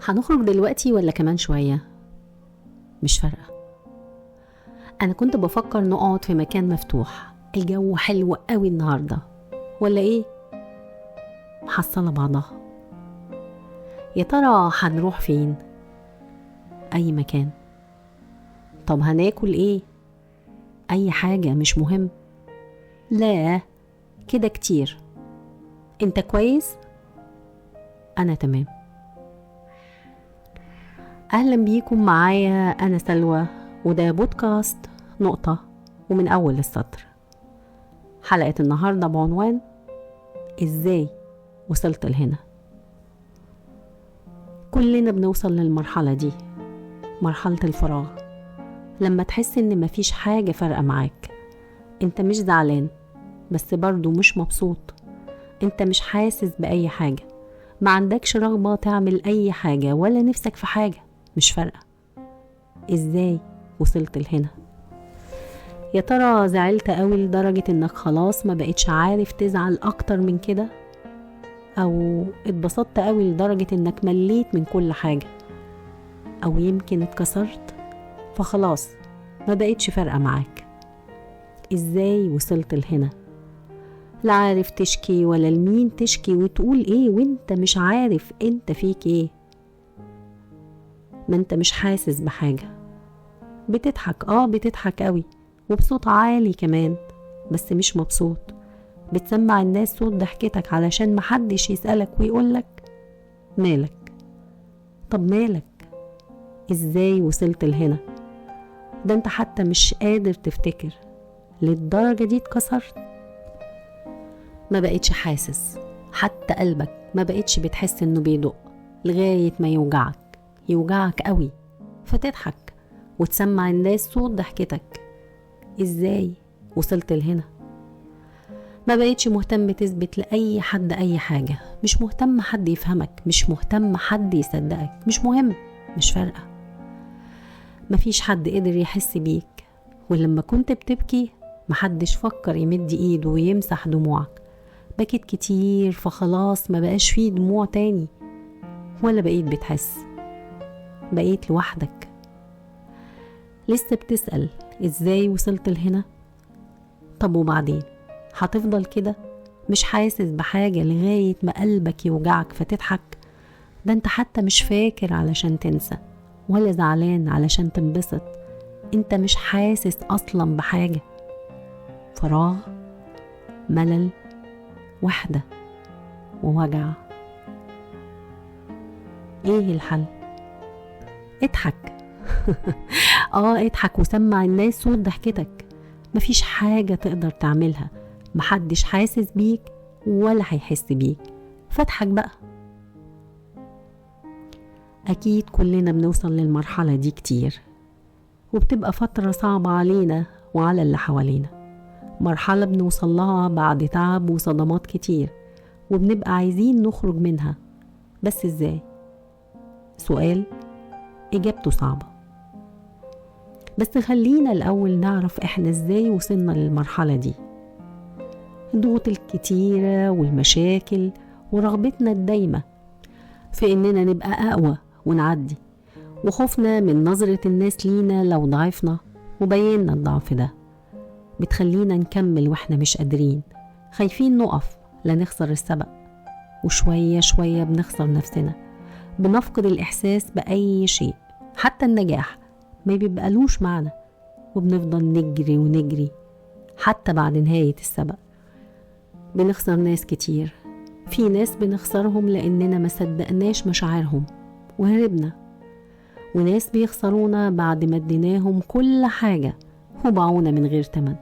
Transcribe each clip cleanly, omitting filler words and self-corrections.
هنخرج دلوقتي ولا كمان شوية؟ مش فارقة. أنا كنت بفكر نقعد في مكان مفتوح، الجو حلو قوي النهاردة، ولا إيه؟ محصلة بعضها. يا ترى هنروح فين؟ أي مكان. طب هناكل إيه؟ أي حاجة، مش مهم. لا كده كتير. أنت كويس؟ أنا تمام. أهلا بيكم معايا، أنا سلوى، وده بودكاست نقطة ومن أول السطر. حلقة النهاردة بعنوان إزاي وصلت لهنا. كلنا بنوصل للمرحلة دي، مرحلة الفراغ، لما تحس إن مفيش حاجة فارقة معاك. أنت مش زعلان بس برضو مش مبسوط، أنت مش حاسس بأي حاجة، ما عندكش رغبة تعمل أي حاجة ولا نفسك في حاجة، مش فارقة. إزاي وصلت لهنا؟ يا ترى زعلت قوي لدرجة إنك خلاص ما بقتش عارف تزعل أكتر من كده؟ أو اتبسطت قوي لدرجة إنك مليت من كل حاجة؟ أو يمكن اتكسرت فخلاص ما بقتش فارقة معاك؟ إزاي وصلت لهنا؟ لا عارف تشكي ولا لمين تشكي وتقول إيه وإنت مش عارف إنت فيك إيه. ما إنت مش حاسس بحاجة، بتضحك بتضحك قوي وبصوت عالي كمان، بس مش مبسوط. بتسمع الناس صوت ضحكتك علشان محدش يسألك ويقولك مالك. طب مالك؟ إزاي وصلت لهنا؟ ده انت حتى مش قادر تفتكر، للدرجة دي اتكسرت. ما بقتش حاسس، حتى قلبك ما بقتش بتحس انه بيدق لغاية ما يوجعك قوي، فتضحك وتسمع الناس صوت ضحكتك. ازاي وصلت لهنا؟ ما بقتش مهتم تثبت لأي حد أي حاجة، مش مهتم حد يفهمك، مش مهتم حد يصدقك، مش مهم، مش فارقة. مفيش حد قدر يحس بيك، ولما كنت بتبكي محدش فكر يمد ايده ويمسح دموعك. بكيت كتير فخلاص ما بقاش فيه دموع تاني، ولا بقيت بتحس، بقيت لوحدك. لسه بتسأل ازاي وصلت لهنا؟ طب وبعدين هتفضل كده مش حاسس بحاجة لغاية ما قلبك يوجعك فتضحك؟ ده انت حتى مش فاكر علشان تنسى، ولا زعلان علشان تنبسط، انت مش حاسس اصلا بحاجة. فراغ، ملل، وحدة، ووجع. ايه الحل؟ اضحك. اضحك وسمع الناس صوت ضحكتك. مفيش حاجة تقدر تعملها، محدش حاسس بيك ولا هيحس بيك، فاضحك بقى. أكيد كلنا بنوصل للمرحلة دي كتير، وبتبقى فترة صعبة علينا وعلى اللي حوالينا. مرحلة بنوصل لها بعد تعب وصدمات كتير، وبنبقى عايزين نخرج منها، بس ازاي؟ سؤال إجابته صعبة. بس خلينا الأول نعرف إحنا ازاي وصلنا للمرحلة دي. الضغوط الكتيرة والمشاكل ورغبتنا الدايمة في إننا نبقى أقوى ونعدي، وخوفنا من نظرة الناس لينا لو ضعفنا وبينا الضعف ده، بتخلينا نكمل وإحنا مش قادرين، خايفين نقف لا نخسر السبق. وشوية شوية بنخسر نفسنا، بنفقد الإحساس بأي شيء، حتى النجاح ما بيبقالوش معنى، وبنفضل نجري ونجري حتى بعد نهاية السبق. بنخسر ناس كتير، في ناس بنخسرهم لأننا ما صدقناش مشاعرهم وهربنا، وناس بيخسرونا بعد ما اديناهم كل حاجة وباعونا من غير تمن،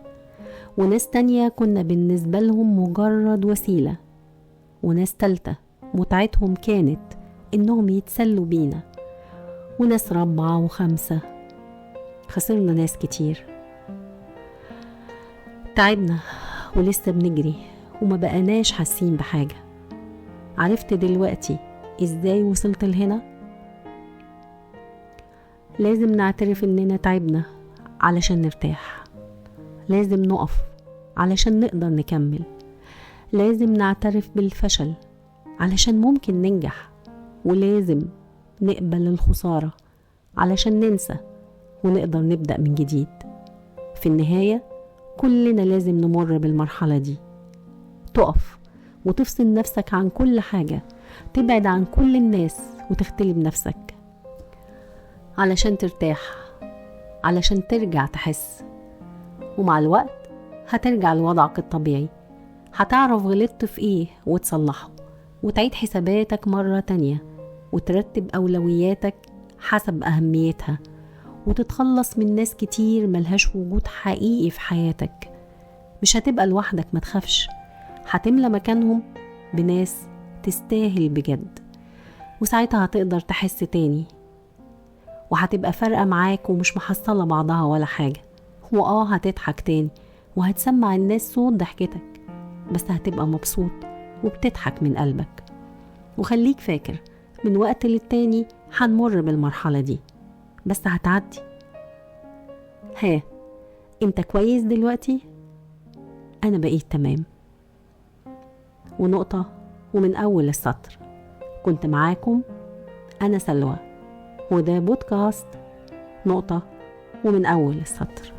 وناس تانية كنا بالنسبة لهم مجرد وسيلة، وناس تالتة متعتهم كانت إنهم يتسلوا بينا، وناس رابعة وخمسة. خسرنا ناس كتير، تعبنا ولسه بنجري وما بقناش حاسين بحاجة. عرفت دلوقتي ازاي وصلت لهنا؟ لازم نعترف اننا تعبنا علشان نرتاح، لازم نقف علشان نقدر نكمل، لازم نعترف بالفشل علشان ممكن ننجح، ولازم نقبل الخسارة علشان ننسى ونقدر نبدأ من جديد. في النهاية كلنا لازم نمر بالمرحلة دي، تقف وتفصل نفسك عن كل حاجة، تبعد عن كل الناس وتختلي بنفسك علشان ترتاح، علشان ترجع تحس. ومع الوقت هترجع لوضعك الطبيعي، هتعرف غلطت في ايه وتصلحه، وتعيد حساباتك مرة تانية، وترتب أولوياتك حسب أهميتها، وتتخلص من ناس كتير ملهاش وجود حقيقي في حياتك. مش هتبقى لوحدك، ما تخافش، هتملى مكانهم بناس تستاهل بجد. وساعتها هتقدر تحس تاني، وهتبقى فارقة معاك ومش محصلة بعضها ولا حاجة. هتضحك تاني وهتسمع الناس صوت ضحكتك، بس هتبقى مبسوط وبتضحك من قلبك. وخليك فاكر، من وقت للتاني هنمر بالمرحلة دي، بس هتعدي. انت كويس دلوقتي؟ انا بقيت تمام. ونقطة ومن اول السطر. كنت معاكم انا سلوى، وده بودكاست نقطة ومن اول السطر.